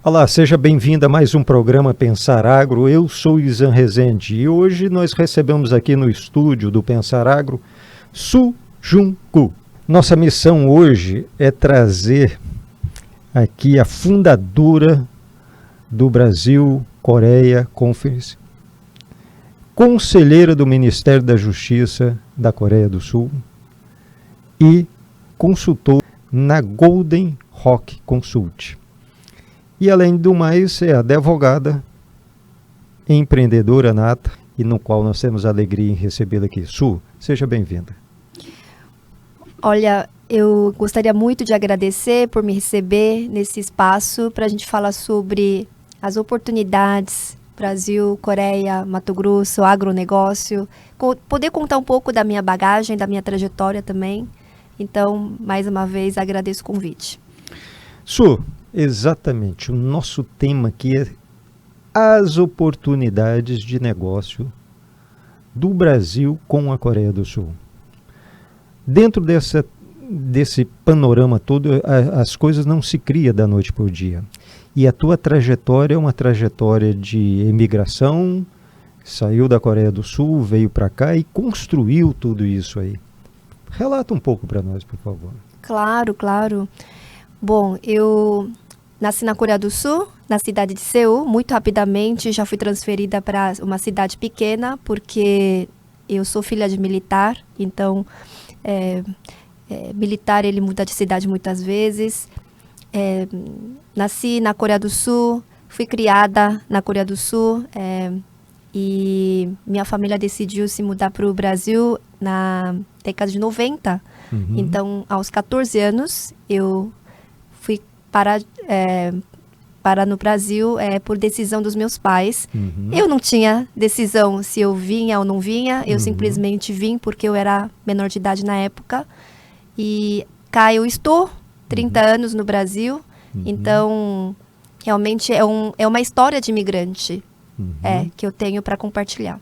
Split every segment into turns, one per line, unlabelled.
Olá, seja bem-vindo a mais um programa Pensar Agro. Eu sou Izan Rezende e hoje nós recebemos aqui no estúdio do Pensar Agro Su Jung-Koo. Nossa missão hoje é trazer aqui a fundadora do Brasil Coreia Conference, conselheira do Ministério da Justiça da Coreia do Sul e consultora na Golden Rock Consult. E, além do mais, é advogada, empreendedora nata, e no qual nós temos a alegria em recebê-la aqui. Su, seja bem-vinda.
Olha, eu gostaria muito de agradecer por me receber nesse espaço para a gente falar sobre as oportunidades, Brasil, Coreia, Mato Grosso, agronegócio, poder contar um pouco da minha bagagem, da minha trajetória também. Então, mais uma vez, agradeço o convite.
Su, exatamente, o nosso tema aqui é as oportunidades de negócio do Brasil com a Coreia do Sul. Dentro desse panorama todo, as coisas não se criam da noite para o dia. E a tua trajetória é uma trajetória de imigração, saiu da Coreia do Sul, veio para cá e construiu tudo isso aí. Relata um pouco para nós, por favor.
Claro, claro. Bom, eu nasci na Coreia do Sul, na cidade de Seul. Muito rapidamente já fui transferida para uma cidade pequena, porque eu sou filha de militar. Então, militar, ele muda de cidade muitas vezes. Nasci na Coreia do Sul, fui criada na Coreia do Sul. E minha família decidiu se mudar para o Brasil na década de 90. Uhum. Então, aos 14 anos, eu fui parar no Brasil por decisão dos meus pais. Uhum. Eu não tinha decisão se eu vinha ou não vinha. Eu simplesmente vim porque eu era menor de idade na época. E cá eu estou, 30 anos no Brasil. Então, realmente é uma história de imigrante que eu tenho para compartilhar.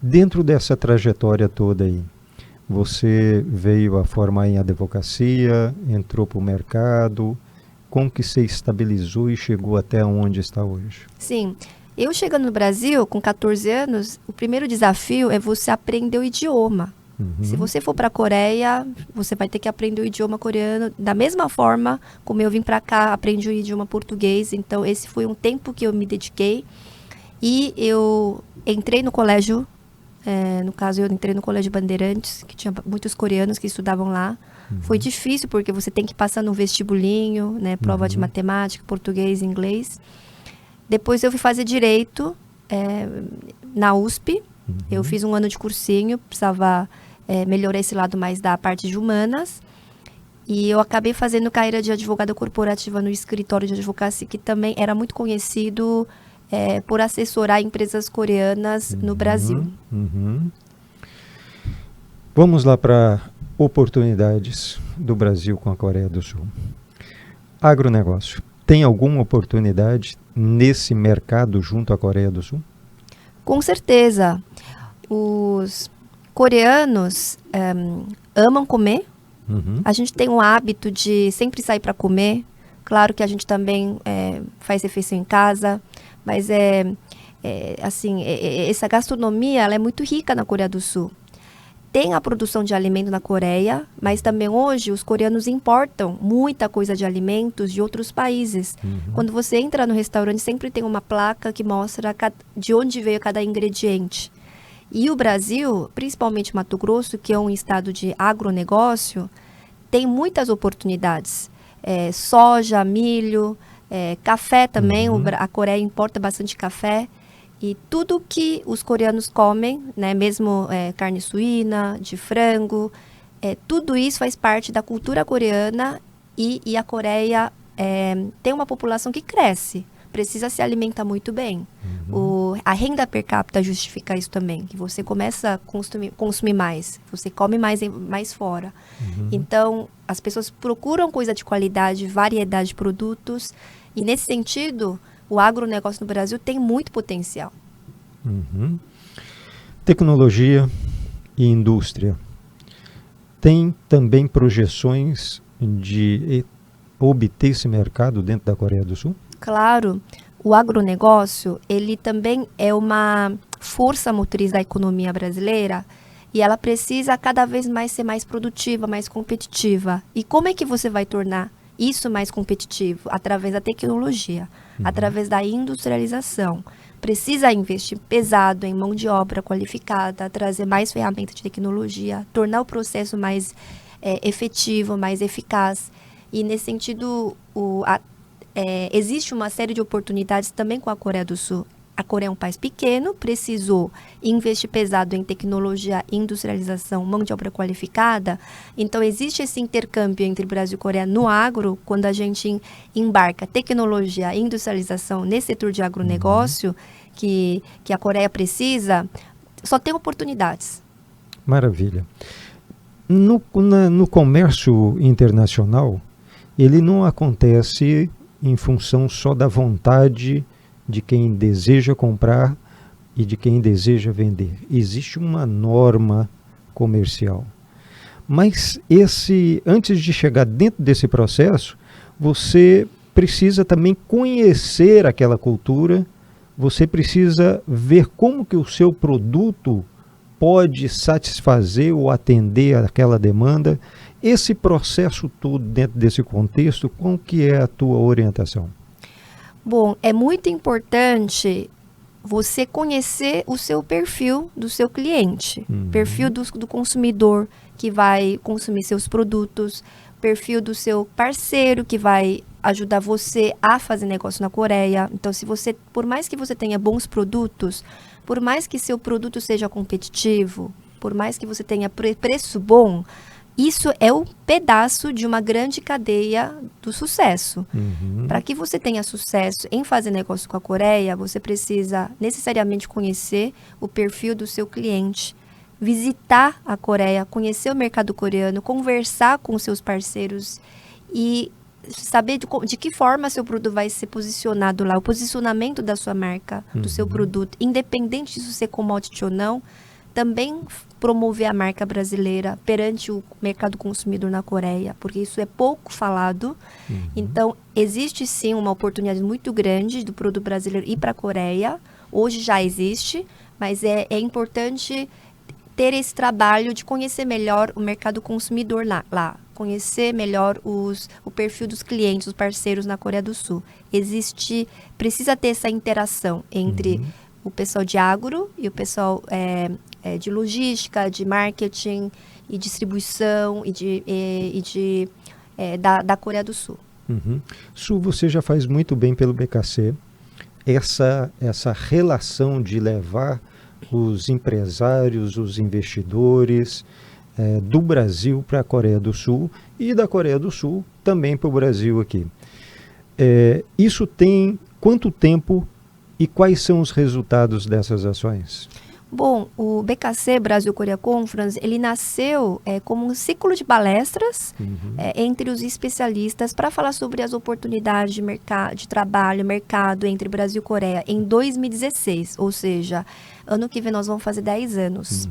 Dentro dessa trajetória toda aí, você veio a formar em advocacia, entrou para o mercado. Como que você estabilizou e chegou até onde está hoje?
Sim, eu chegando no Brasil com 14 anos, o primeiro desafio é você aprender o idioma. Se você for para a Coreia, você vai ter que aprender o idioma coreano da mesma forma como eu vim para cá, aprendi o idioma português. Então, esse foi um tempo que eu me dediquei. E eu entrei no colégio, no caso eu entrei no Colégio Bandeirantes, que tinha muitos coreanos que estudavam lá. Foi difícil porque você tem que passar no vestibulinho, né, prova de matemática, português, inglês. Depois eu fui fazer direito na USP. Eu fiz um ano de cursinho, precisava melhorar esse lado mais da parte de humanas. E eu acabei fazendo carreira de advogada corporativa no escritório de advocacia, que também era muito conhecido por assessorar empresas coreanas no Brasil.
Vamos lá para oportunidades do Brasil com a Coreia do Sul. Agronegócio. Tem alguma oportunidade nesse mercado junto à Coreia do Sul?
Com certeza. Os coreanos amam comer. A gente tem um hábito de sempre sair para comer. Claro que a gente também faz refeição em casa, mas essa gastronomia ela é muito rica na Coreia do Sul. Tem a produção de alimento na Coreia, mas também hoje os coreanos importam muita coisa de alimentos de outros países. Quando você entra no restaurante, sempre tem uma placa que mostra de onde veio cada ingrediente. E o Brasil, principalmente Mato Grosso, que é um estado de agronegócio, tem muitas oportunidades. Soja, milho, café também. A Coreia importa bastante café. E tudo que os coreanos comem, né, mesmo carne suína, de frango, tudo isso faz parte da cultura coreana e a Coreia tem uma população que cresce, precisa se alimentar muito bem. A renda per capita justifica isso também, que você começa a consumir mais, você come mais fora. Então, as pessoas procuram coisa de qualidade, variedade de produtos, e nesse sentido, o agronegócio no Brasil tem muito potencial.
Tecnologia e indústria. Tem também projeções de obter esse mercado dentro da Coreia do Sul?
Claro, o agronegócio, ele também é uma força motriz da economia brasileira e ela precisa cada vez mais ser mais produtiva, mais competitiva. E como é que você vai tornar isso mais competitivo? Através da tecnologia, através da industrialização. Precisa investir pesado em mão de obra qualificada, trazer mais ferramentas de tecnologia, tornar o processo mais efetivo, mais eficaz. E nesse sentido, existe uma série de oportunidades também com a Coreia do Sul. A Coreia é um país pequeno, precisou investir pesado em tecnologia, industrialização, mão de obra qualificada. Então, existe esse intercâmbio entre Brasil e Coreia no agro, quando a gente embarca tecnologia e industrialização nesse setor de agronegócio, que a Coreia precisa, só tem oportunidades.
Maravilha. No comércio internacional, ele não acontece em função só da vontade de quem deseja comprar e de quem deseja vender. Existe uma norma comercial. Mas antes de chegar dentro desse processo, você precisa também conhecer aquela cultura, você precisa ver como que o seu produto pode satisfazer ou atender aquela demanda. Esse processo todo dentro desse contexto, qual que é a tua orientação?
Bom, é muito importante você conhecer o seu perfil do seu cliente, perfil do consumidor que vai consumir seus produtos, perfil do seu parceiro que vai ajudar você a fazer negócio na Coreia. Então, por mais que você tenha bons produtos, por mais que seu produto seja competitivo, por mais que você tenha preço bom, isso é um pedaço de uma grande cadeia do sucesso. Para que você tenha sucesso em fazer negócio com a Coreia, você precisa necessariamente conhecer o perfil do seu cliente, visitar a Coreia, conhecer o mercado coreano, conversar com seus parceiros e saber de que forma seu produto vai ser posicionado lá, o posicionamento da sua marca, do seu produto, independente disso ser commodity ou não. Também promover a marca brasileira perante o mercado consumidor na Coreia, porque isso é pouco falado. Então, existe sim uma oportunidade muito grande do produto brasileiro ir para a Coreia. Hoje já existe, mas é importante ter esse trabalho de conhecer melhor o mercado consumidor lá. Conhecer melhor o perfil dos clientes, os parceiros na Coreia do Sul. Precisa ter essa interação entre o pessoal de agro e o pessoal de logística, de marketing e distribuição da Coreia do Sul.
Su, você já faz muito bem pelo BKC. Essa relação de levar os empresários, os investidores do Brasil para a Coreia do Sul e da Coreia do Sul também para o Brasil aqui. Isso tem quanto tempo e quais são os resultados dessas ações?
Bom, o BKC, Brasil Korea Conference, ele nasceu como um ciclo de palestras entre os especialistas para falar sobre as oportunidades de trabalho, mercado entre Brasil e Coreia em 2016, ou seja, ano que vem nós vamos fazer 10 anos.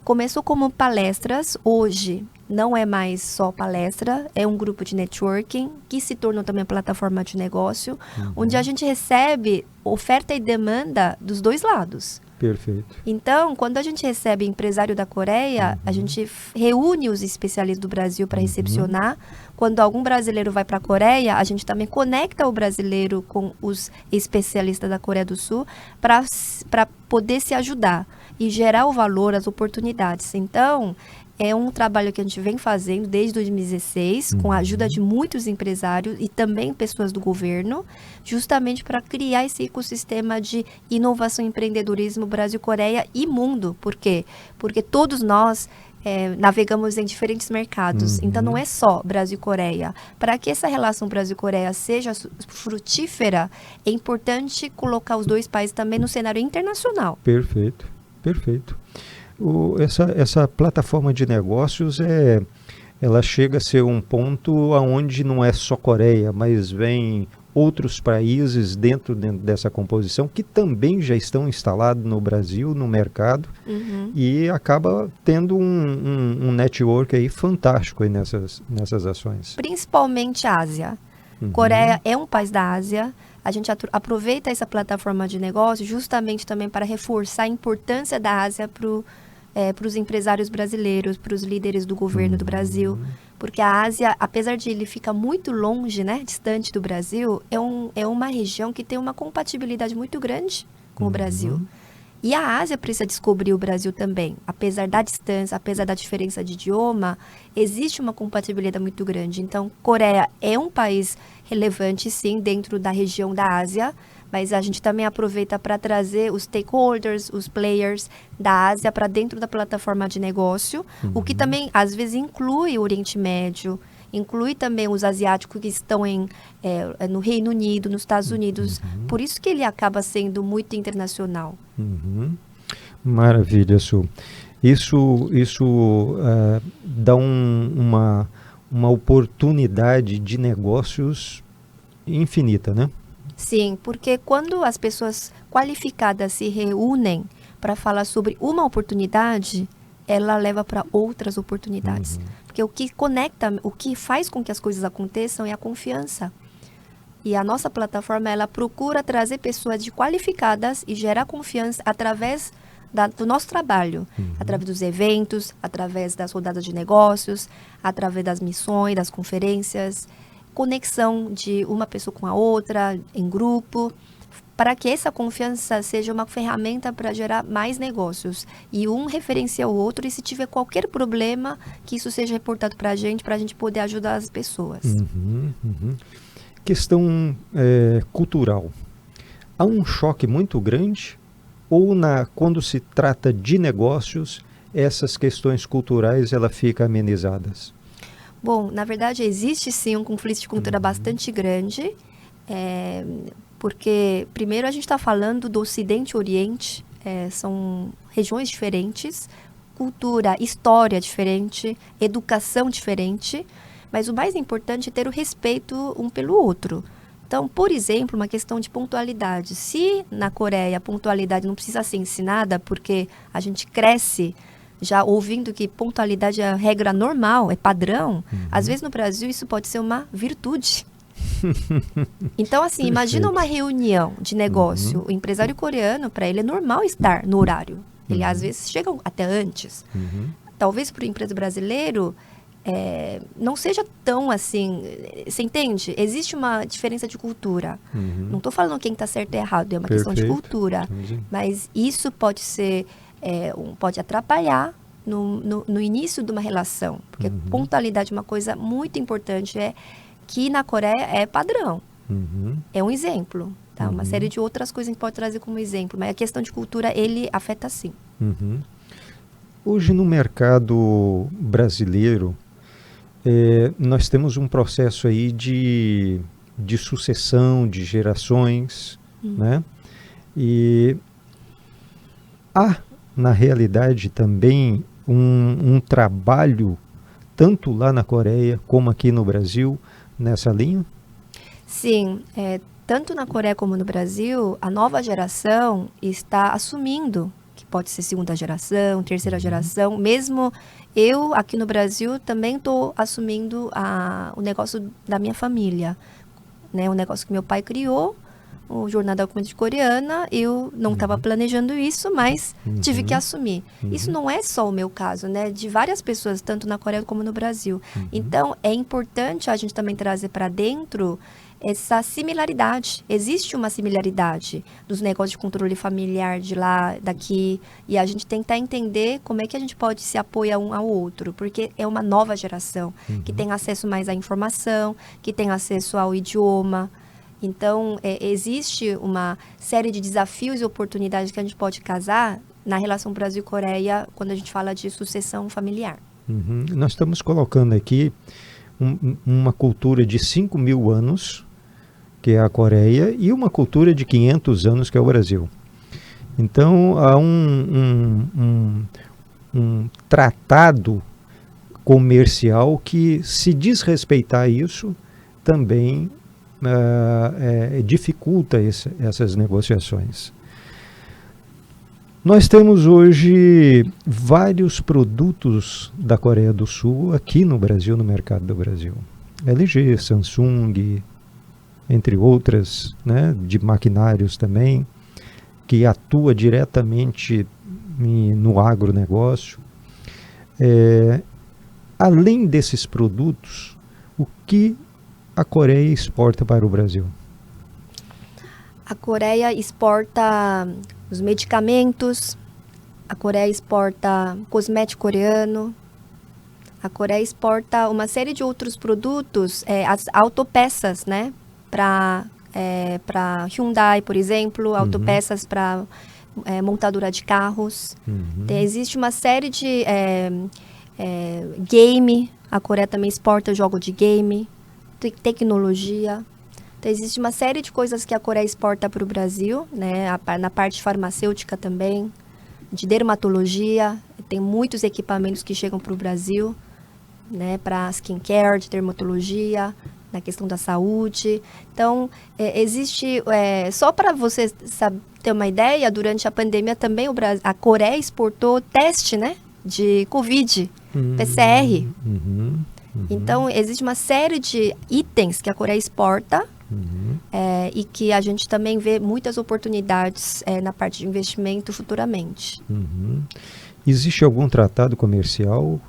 Começou como palestras, hoje não é mais só palestra, é um grupo de networking que se tornou também plataforma de negócio, onde a gente recebe oferta e demanda dos dois lados.
Perfeito.
Então, quando a gente recebe empresário da Coreia, a gente reúne os especialistas do Brasil para recepcionar. Quando algum brasileiro vai para a Coreia, a gente também conecta o brasileiro com os especialistas da Coreia do Sul para poder se ajudar e gerar o valor, as oportunidades. Então, é um trabalho que a gente vem fazendo desde 2016, com a ajuda de muitos empresários e também pessoas do governo, justamente para criar esse ecossistema de inovação e empreendedorismo Brasil-Coreia e mundo. Por quê? Porque todos nós navegamos em diferentes mercados. Então, não é só Brasil-Coreia. Para que essa relação Brasil-Coreia seja frutífera, é importante colocar os dois países também no cenário internacional.
Perfeito, perfeito. Essa plataforma de negócios ela chega a ser um ponto onde não é só Coreia, mas vem outros países dentro dessa composição que também já estão instalados no Brasil, no mercado, e acaba tendo um network aí fantástico aí nessas ações.
Principalmente a Ásia. Coreia é um país da Ásia. A gente aproveita essa plataforma de negócio justamente também para reforçar a importância da Ásia para os empresários brasileiros, para os líderes do governo do Brasil. Porque a Ásia, apesar de ele ficar muito longe, né, distante do Brasil, é uma região que tem uma compatibilidade muito grande com o Brasil. E a Ásia precisa descobrir o Brasil também. Apesar da distância, apesar da diferença de idioma, existe uma compatibilidade muito grande. Então, Coreia é um país relevante, sim, dentro da região da Ásia, mas a gente também aproveita para trazer os stakeholders, os players da Ásia para dentro da plataforma de negócio, o que também, às vezes, inclui o Oriente Médio, inclui também os asiáticos que estão no Reino Unido, nos Estados Unidos. Por isso que ele acaba sendo muito internacional.
Maravilha, Su. Isso dá uma oportunidade de negócios infinita, né?
Sim, porque quando as pessoas qualificadas se reúnem para falar sobre uma oportunidade, ela leva para outras oportunidades. Porque o que conecta, o que faz com que as coisas aconteçam é a confiança. E a nossa plataforma, ela procura trazer pessoas qualificadas e gerar confiança através do nosso trabalho. Através dos eventos, através das rodadas de negócios, através das missões, das conferências, conexão de uma pessoa com a outra, em grupo, para que essa confiança seja uma ferramenta para gerar mais negócios. E um referencia o outro, e se tiver qualquer problema, que isso seja reportado para a gente poder ajudar as pessoas.
Questão cultural. Há um choque muito grande? Ou quando se trata de negócios, essas questões culturais ficam amenizadas?
Bom, na verdade, existe sim um conflito de cultura bastante grande, porque, primeiro, a gente está falando do Ocidente e Oriente, são regiões diferentes, cultura, história diferente, educação diferente, mas o mais importante é ter o respeito um pelo outro. Então, por exemplo, uma questão de pontualidade. Se na Coreia a pontualidade não precisa ser ensinada, porque a gente cresce já ouvindo que pontualidade é a regra normal, é padrão, às vezes no Brasil isso pode ser uma virtude. Então, assim, imagina uma reunião de negócio. O empresário coreano, para ele é normal estar no horário. Ele às vezes chega até antes. Talvez para o empresário brasileiro não seja tão assim. Você entende? Existe uma diferença de cultura. Não estou falando quem está certo e errado, é uma questão de cultura. Mas isso pode ser, pode atrapalhar no início de uma relação. Porque pontualidade é uma coisa muito importante, que na Coreia é padrão. É um exemplo. Tá? Uma série de outras coisas que a gente pode trazer como exemplo. Mas a questão de cultura, ele afeta sim.
Hoje no mercado brasileiro, nós temos um processo aí de sucessão de gerações, né? E há, na realidade, também um trabalho, tanto lá na Coreia como aqui no Brasil, nessa linha?
Sim, tanto na Coreia como no Brasil, a nova geração está assumindo que pode ser segunda geração, terceira geração. Mesmo eu, aqui no Brasil, também estou assumindo o negócio da minha família. Né? O negócio que meu pai criou, o Jornal da Comunidade Coreana, eu não estava planejando isso, mas tive que assumir. Isso não é só o meu caso, né? De várias pessoas, tanto na Coreia como no Brasil. Então, é importante a gente também trazer para dentro essa similaridade. Existe uma similaridade dos negócios de controle familiar de lá, daqui, e a gente tentar entender como é que a gente pode se apoiar um ao outro, porque é uma nova geração que tem acesso mais à informação, que tem acesso ao idioma. Então, existe uma série de desafios e oportunidades que a gente pode casar na relação Brasil-Coreia quando a gente fala de sucessão familiar.
Nós estamos colocando aqui uma cultura de 5.000 anos, que é a Coreia, e uma cultura de 500 anos, que é o Brasil. Então, há um tratado comercial que, se desrespeitar isso, também dificulta essas negociações. Nós temos hoje vários produtos da Coreia do Sul aqui no Brasil, no mercado do Brasil. LG, Samsung, entre outras, né, de maquinários também, que atua diretamente no agronegócio. Além desses produtos, o que a Coreia exporta para o Brasil?
A Coreia exporta os medicamentos, a Coreia exporta cosmético coreano, a Coreia exporta uma série de outros produtos, as autopeças, né? Para Hyundai, por exemplo, autopeças para montadura de carros. Existe uma série de game, a Coreia também exporta jogo de game, tecnologia. Então, existe uma série de coisas que a Coreia exporta para o Brasil, né? Na parte farmacêutica também, de dermatologia, tem muitos equipamentos que chegam para o Brasil, né? Para skincare, de dermatologia, na questão da saúde. Então, existe, só para você ter uma ideia, durante a pandemia também a Coreia exportou teste, né? De Covid, PCR. Então, existe uma série de itens que a Coreia exporta e que a gente também vê muitas oportunidades na parte de investimento futuramente.
Existe algum tratado comercial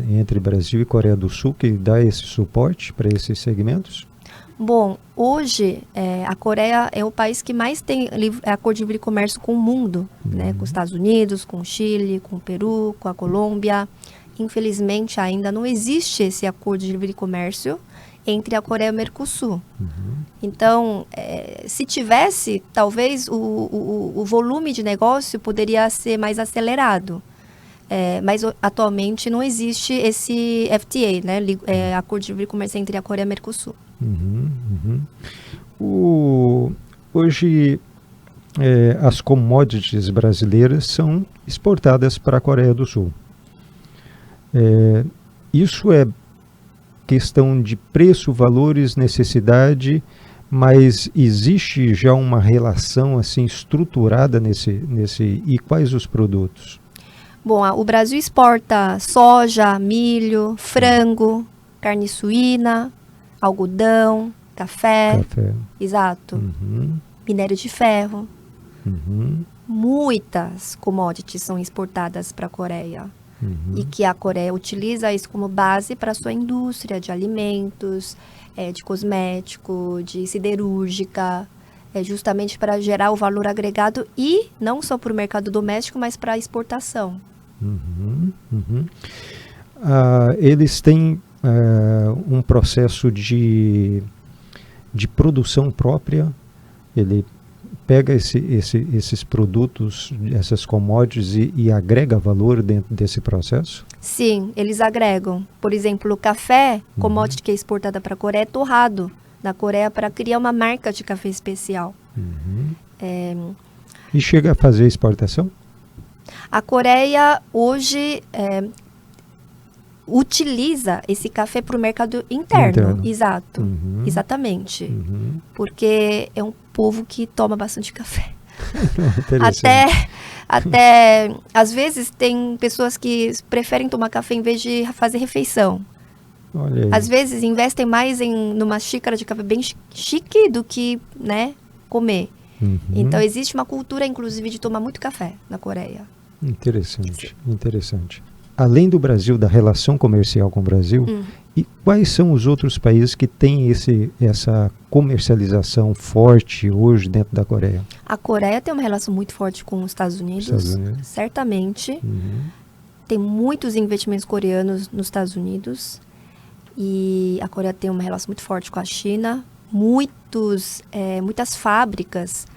entre Brasil e Coreia do Sul que dá esse suporte para esses segmentos?
Bom, hoje a Coreia é o país que mais tem acordo de livre comércio com o mundo, né? Com os Estados Unidos, com o Chile, com o Peru, com a Colômbia. Infelizmente, ainda não existe esse acordo de livre comércio entre a Coreia e o Mercosul. Então, se tivesse, talvez o volume de negócio poderia ser mais acelerado. Mas atualmente não existe esse FTA, né? Acordo de livre comércio entre a Coreia e o Mercosul.
Hoje, as commodities brasileiras são exportadas para a Coreia do Sul. Isso é questão de preço, valores, necessidade, mas existe já uma relação assim estruturada nesse e quais os produtos?
Bom, o Brasil exporta soja, milho, frango, carne suína, algodão, café. Exato. Minério de ferro. Muitas commodities são exportadas para a Coreia. E que a Coreia utiliza isso como base para a sua indústria de alimentos, de cosmético, de siderúrgica, justamente para gerar o valor agregado e não só para o mercado doméstico, mas para a exportação.
Eles têm um processo de produção própria. Ele pega esses produtos, essas commodities e agrega valor dentro desse processo?
Sim, eles agregam. Por exemplo, o café, commodity que é exportada para a Coreia, é torrado na Coreia para criar uma marca de café especial.
E chega a fazer exportação?
A Coreia hoje utiliza esse café para o mercado interno. Exato, exatamente. Porque é um povo que toma bastante café. Até às vezes tem pessoas que preferem tomar café em vez de fazer refeição. Às vezes investem mais numa xícara de café bem chique do que, né, comer. Então existe uma cultura, inclusive, de tomar muito café na Coreia.
Interessante. Além do Brasil, da relação comercial com o Brasil, e quais são os outros países que têm essa comercialização forte hoje dentro da Coreia?
A Coreia tem uma relação muito forte com os Estados Unidos, certamente. Tem muitos investimentos coreanos nos Estados Unidos. E a Coreia tem uma relação muito forte com a China. Muitas fábricas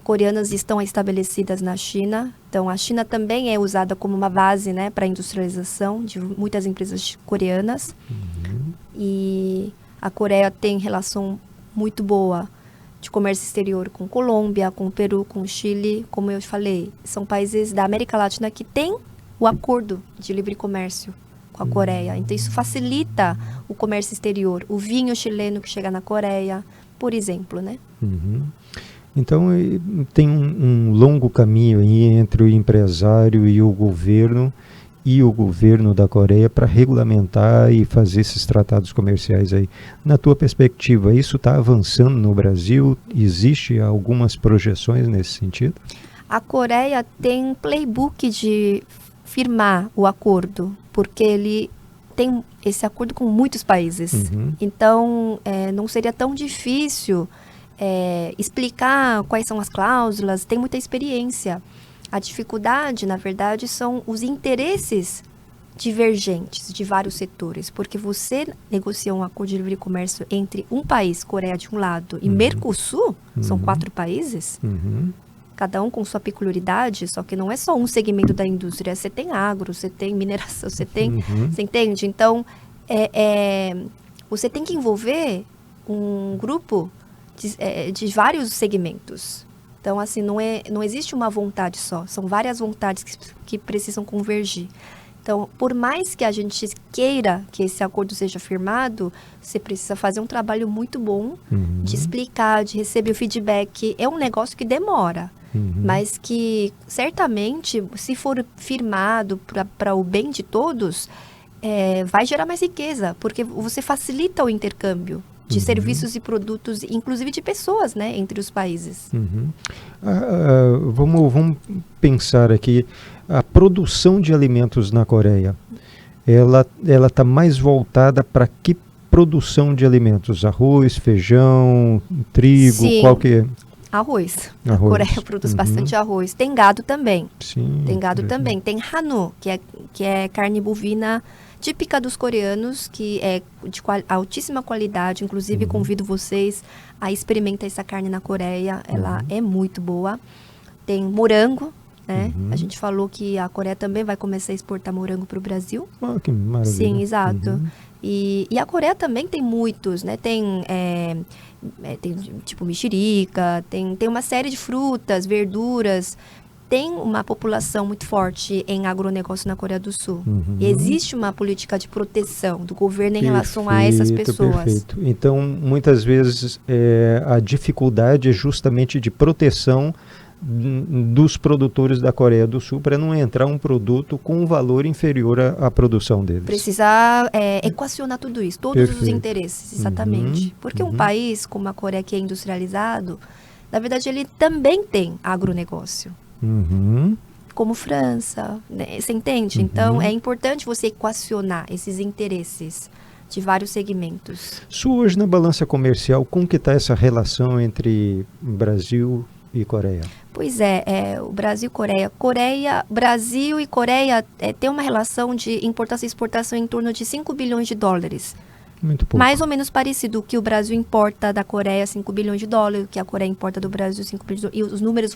coreanas estão estabelecidas na China. Então, a China também é usada como uma base, né, para a industrialização de muitas empresas coreanas. E a Coreia tem relação muito boa de comércio exterior com Colômbia, com Peru, com Chile. Como eu falei, são países da América Latina que têm o acordo de livre comércio com a Coreia. Então, isso facilita o comércio exterior. O vinho chileno que chega na Coreia, por exemplo, né?
Então, tem um longo caminho aí entre o empresário e o governo e o governo da Coreia para regulamentar e fazer esses tratados comerciais aí. Na tua perspectiva, isso está avançando no Brasil? Existe algumas projeções nesse sentido?
A Coreia tem um playbook de firmar o acordo, porque ele tem esse acordo com muitos países. Então, não seria tão difícil explicar quais são as cláusulas, tem muita experiência. A dificuldade, na verdade, são os interesses divergentes de vários setores, porque você negocia um acordo de livre comércio entre um país, Coreia de um lado, e Mercosul, são 4 países, cada um com sua peculiaridade, só que não é só um segmento da indústria, você tem agro, você tem mineração, você tem, você entende? Então, você tem que envolver um grupo de vários segmentos. Então, assim, não existe uma vontade só, são várias vontades que precisam convergir. Então, por mais que a gente queira que esse acordo seja firmado, você precisa fazer um trabalho muito bom de explicar, de receber o feedback. É um negócio que demora, mas que certamente, se for firmado para o bem de todos, vai gerar mais riqueza, porque você facilita o intercâmbio de serviços e produtos, inclusive de pessoas, né, entre os países.
Vamos pensar aqui, a produção de alimentos na Coreia, ela está mais voltada para que produção de alimentos? Arroz, feijão, trigo,
Sim.
qual que é?
Arroz. A Coreia produz bastante arroz. Tem gado também.
Sim,
tem gado também. Tem hanu, que é carne bovina típica dos coreanos, que é de altíssima qualidade. Inclusive, convido vocês a experimentar essa carne na Coreia. Ela é muito boa. Tem morango, né? A gente falou que a Coreia também vai começar a exportar morango para o Brasil.
Que maravilha.
Sim, exato. E a Coreia também tem muitos, né? Tem tipo mexerica, tem uma série de frutas, verduras. Tem uma população muito forte em agronegócio na Coreia do Sul. E existe uma política de proteção do governo em relação a essas pessoas.
Perfeito. Então, muitas vezes, a dificuldade é justamente de proteção dos produtores da Coreia do Sul para não entrar um produto com um valor inferior à produção deles.
Precisar equacionar tudo isso, todos os interesses, exatamente. Porque um país como a Coreia, que é industrializado, na verdade ele também tem agronegócio. Como França, né? Você entende? Então é importante você equacionar esses interesses de vários segmentos.
Hoje na balança comercial, como que está essa relação entre Brasil e Coreia?
Pois o Brasil e Coreia. Brasil e Coreia tem uma relação de importação e exportação em torno de 5 bilhões de dólares.
Muito pouco.
Mais ou menos parecido que o Brasil importa da Coreia 5 bilhões de dólares, que a Coreia importa do Brasil 5 bilhões de dólares. E os números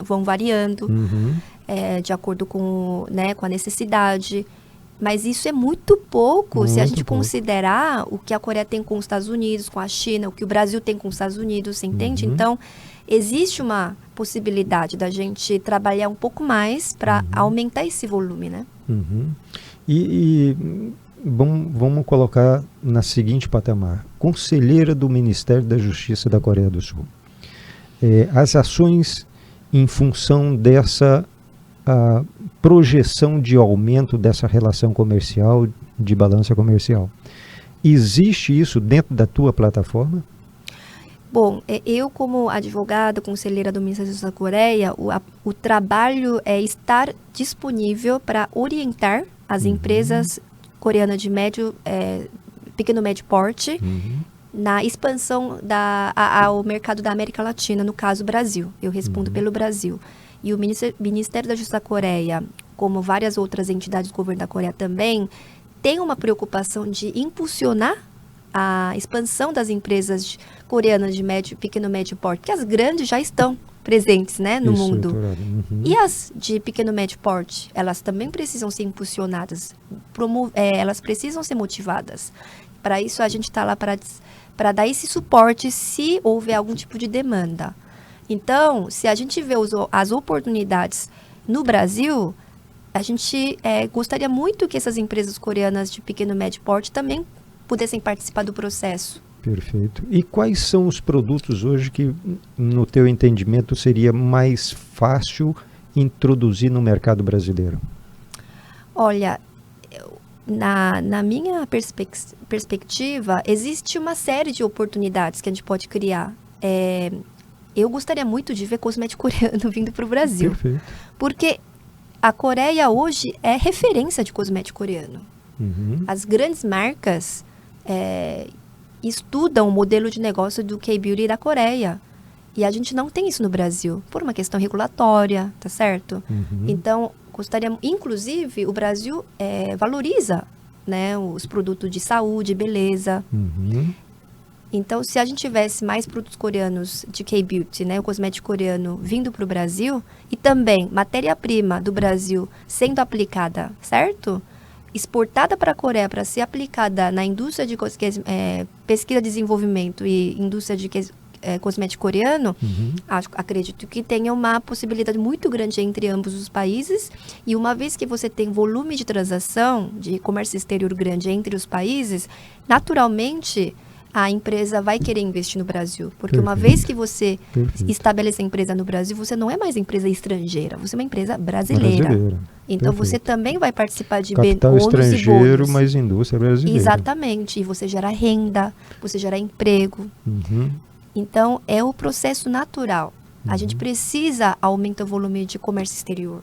vão variando de acordo com a necessidade. Mas isso é muito pouco se a gente considerar o que a Coreia tem com os Estados Unidos, com a China, o que o Brasil tem com os Estados Unidos, você entende? Então, existe uma possibilidade da gente trabalhar um pouco mais para aumentar esse volume, né?
Vamos colocar na seguinte patamar. Conselheira do Ministério da Justiça da Coreia do Sul. As ações em função dessa projeção de aumento dessa relação comercial, de balança comercial. Existe isso dentro da tua plataforma?
Bom, eu como advogada, conselheira do Ministério da Justiça da Coreia, o trabalho é estar disponível para orientar as empresas coreanas de pequeno médio porte na expansão ao mercado da América Latina, no caso Brasil. Eu respondo pelo Brasil. E o Ministério da Justiça da Coreia, como várias outras entidades do governo da Coreia também, tem uma preocupação de impulsionar a expansão das empresas coreanas de pequeno médio porte, porque as grandes já estão presentes, né, no mundo. E as de pequeno médio porte, elas também precisam ser impulsionadas, elas precisam ser motivadas. Para isso, a gente está lá para dar esse suporte se houver algum tipo de demanda. Então, se a gente vê as oportunidades no Brasil, a gente gostaria muito que essas empresas coreanas de pequeno e médio porte também pudessem participar do processo.
Perfeito. E quais são os produtos hoje que, no teu entendimento, seria mais fácil introduzir no mercado brasileiro?
Olha, na minha perspectiva, existe uma série de oportunidades que a gente pode criar. Eu gostaria muito de ver cosmético coreano vindo para o Brasil.
Perfeito.
Porque a Coreia hoje é referência de cosmético coreano.
Uhum.
As grandes marcas estudam o modelo de negócio do K-Beauty da Coreia. E a gente não tem isso no Brasil, por uma questão regulatória, tá certo?
Uhum.
Então, inclusive, o Brasil valoriza, né, os produtos de saúde, beleza.
Uhum.
Então, se a gente tivesse mais produtos coreanos de K-Beauty, né, o cosmético coreano vindo para o Brasil, e também matéria-prima do Brasil sendo aplicada, certo? Exportada para a Coreia para ser aplicada na indústria de pesquisa, desenvolvimento e indústria de cosmético coreano, acredito que tenha uma possibilidade muito grande entre ambos os países. E uma vez que você tem volume de transação, de comércio exterior grande entre os países, naturalmente a empresa vai querer investir no Brasil. Porque uma vez que você estabelece a empresa no Brasil, você não é mais empresa estrangeira, você é uma empresa brasileira. Então, você também vai participar de
capital estrangeiro, mas indústria brasileira.
Exatamente. E você gera renda, você gera emprego. Então, é o processo natural. A gente precisa aumentar o volume de comércio exterior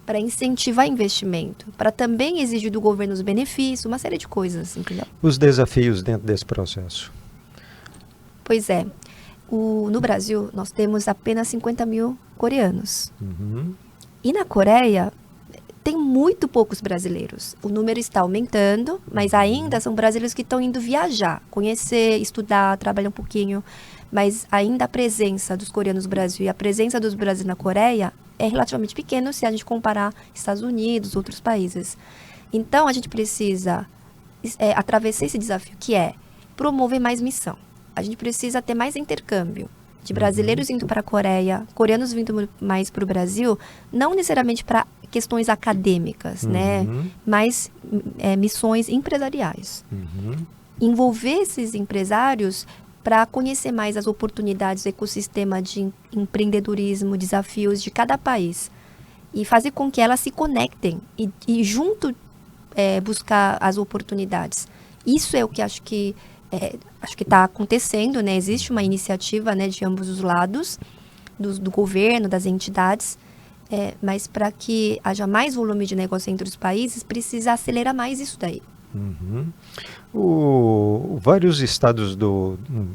para incentivar investimento, para também exigir do governo os benefícios, uma série de coisas, entendeu?
Os desafios dentro desse processo.
Pois é. No Brasil, nós temos apenas 50 mil coreanos. E na Coreia, tem muito poucos brasileiros. O número está aumentando, mas ainda são brasileiros que estão indo viajar, conhecer, estudar, trabalhar um pouquinho. Mas ainda a presença dos coreanos no Brasil e a presença dos brasileiros na Coreia é relativamente pequeno se a gente comparar Estados Unidos, outros países. Então, a gente precisa atravessar esse desafio, que é promover mais missão. A gente precisa ter mais intercâmbio de brasileiros indo para a Coreia, coreanos vindo mais para o Brasil, não necessariamente para questões acadêmicas, né? Mas missões empresariais. Envolver esses empresários para conhecer mais as oportunidades do ecossistema de empreendedorismo, desafios de cada país. E fazer com que elas se conectem e junto buscar as oportunidades. Isso é o que acho que está acontecendo, né? Existe uma iniciativa, né, de ambos os lados, do governo, das entidades, mas para que haja mais volume de negócio entre os países, precisa acelerar mais isso daí.
Vários estados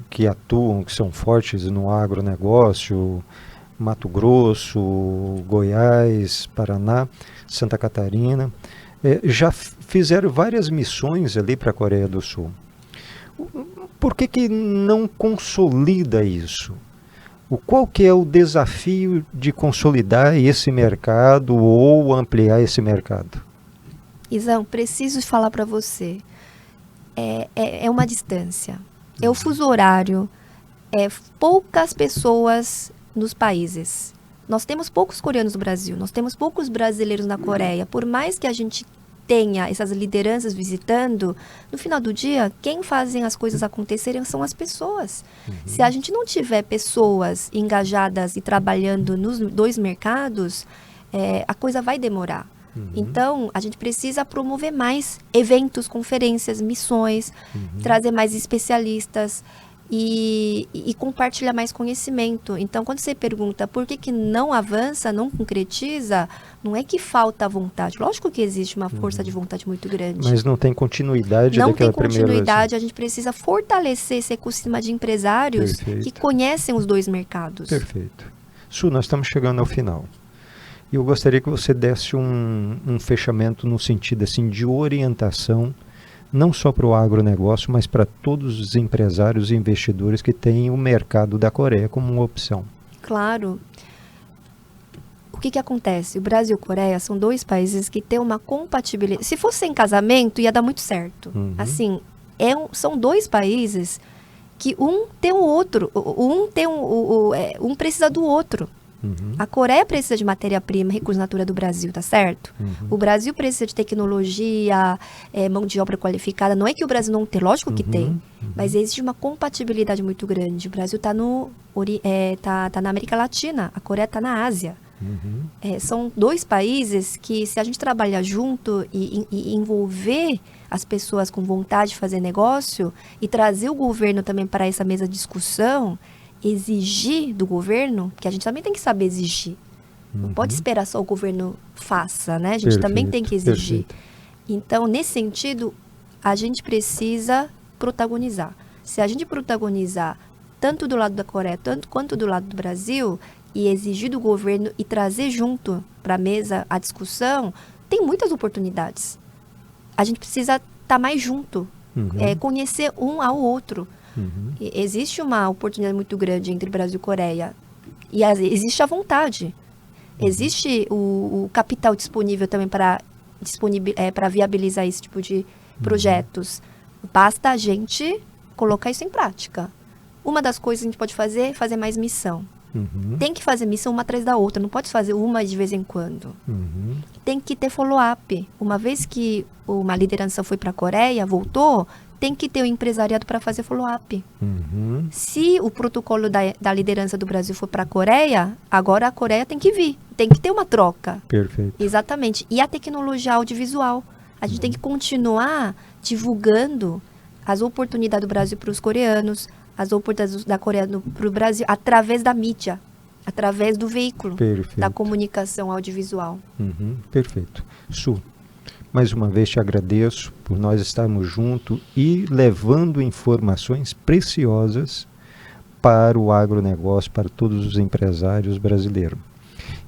que atuam, que são fortes no agronegócio, Mato Grosso, Goiás, Paraná, Santa Catarina, já fizeram várias missões ali para a Coreia do Sul. Por que não consolida isso? Qual que é o desafio de consolidar esse mercado ou ampliar esse mercado?
Isão, preciso falar para você. É uma distância. É o fuso horário. Poucas pessoas nos países. Nós temos poucos coreanos no Brasil. Nós temos poucos brasileiros na Coreia. Por mais que a gente tenha essas lideranças visitando, no final do dia, quem fazem as coisas acontecerem são as pessoas. Se a gente não tiver pessoas engajadas e trabalhando nos dois mercados, a coisa vai demorar. Então, a gente precisa promover mais eventos, conferências, missões, trazer mais especialistas e compartilhar mais conhecimento. Então, quando você pergunta por que não avança, não concretiza, não é que falta vontade. Lógico que existe uma força de vontade muito grande.
Mas não tem continuidade daquela primeira... Não tem
continuidade, a gente precisa fortalecer esse ecossistema de empresários que conhecem os dois mercados.
Perfeito. Su, nós estamos chegando ao final. E eu gostaria que você desse um fechamento no sentido assim, de orientação, não só para o agronegócio, mas para todos os empresários e investidores que têm o mercado da Coreia como uma opção.
Claro. O que acontece? O Brasil e a Coreia são dois países que têm uma compatibilidade. Se fosse em casamento, ia dar muito certo. Assim, são dois países que um tem o outro, um precisa do outro. A Coreia precisa de matéria-prima, recurso natural do Brasil, tá certo? O Brasil precisa de tecnologia, mão de obra qualificada. Não é que o Brasil não tem, lógico que tem, mas existe uma compatibilidade muito grande. O Brasil está tá na América Latina, a Coreia está na Ásia. São dois países que, se a gente trabalhar junto e envolver as pessoas com vontade de fazer negócio e trazer o governo também para essa mesa de discussão, exigir do governo, que a gente também tem que saber exigir. Não pode esperar só o governo faça, né? A gente também tem que exigir. Então, nesse sentido, a gente precisa protagonizar. Se a gente protagonizar tanto do lado da Coreia quanto do lado do Brasil e exigir do governo e trazer junto para a mesa a discussão, tem muitas oportunidades. A gente precisa estar mais junto, conhecer um ao outro. Existe uma oportunidade muito grande entre Brasil e Coreia e existe a vontade. Existe o capital disponível também para viabilizar esse tipo de projetos. Basta a gente colocar isso em prática. Uma das coisas que a gente pode fazer é fazer mais missão. Tem que fazer missão uma atrás da outra, não pode fazer uma de vez em quando. Tem que ter follow-up. Uma vez que uma liderança foi para a Coreia, voltou, tem que ter o empresariado para fazer follow-up. Se o protocolo da liderança do Brasil for para a Coreia, agora a Coreia tem que vir. Tem que ter uma troca.
Perfeito.
Exatamente. E a tecnologia audiovisual. A gente tem que continuar divulgando as oportunidades do Brasil para os coreanos, as oportunidades da Coreia para o Brasil, através da mídia, através do veículo, da comunicação audiovisual.
Perfeito. Su, mais uma vez te agradeço por nós estarmos juntos e levando informações preciosas para o agronegócio, para todos os empresários brasileiros.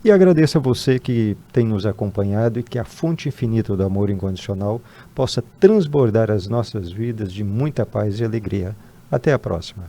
E agradeço a você que tem nos acompanhado e que a fonte infinita do amor incondicional possa transbordar as nossas vidas de muita paz e alegria. Até a próxima.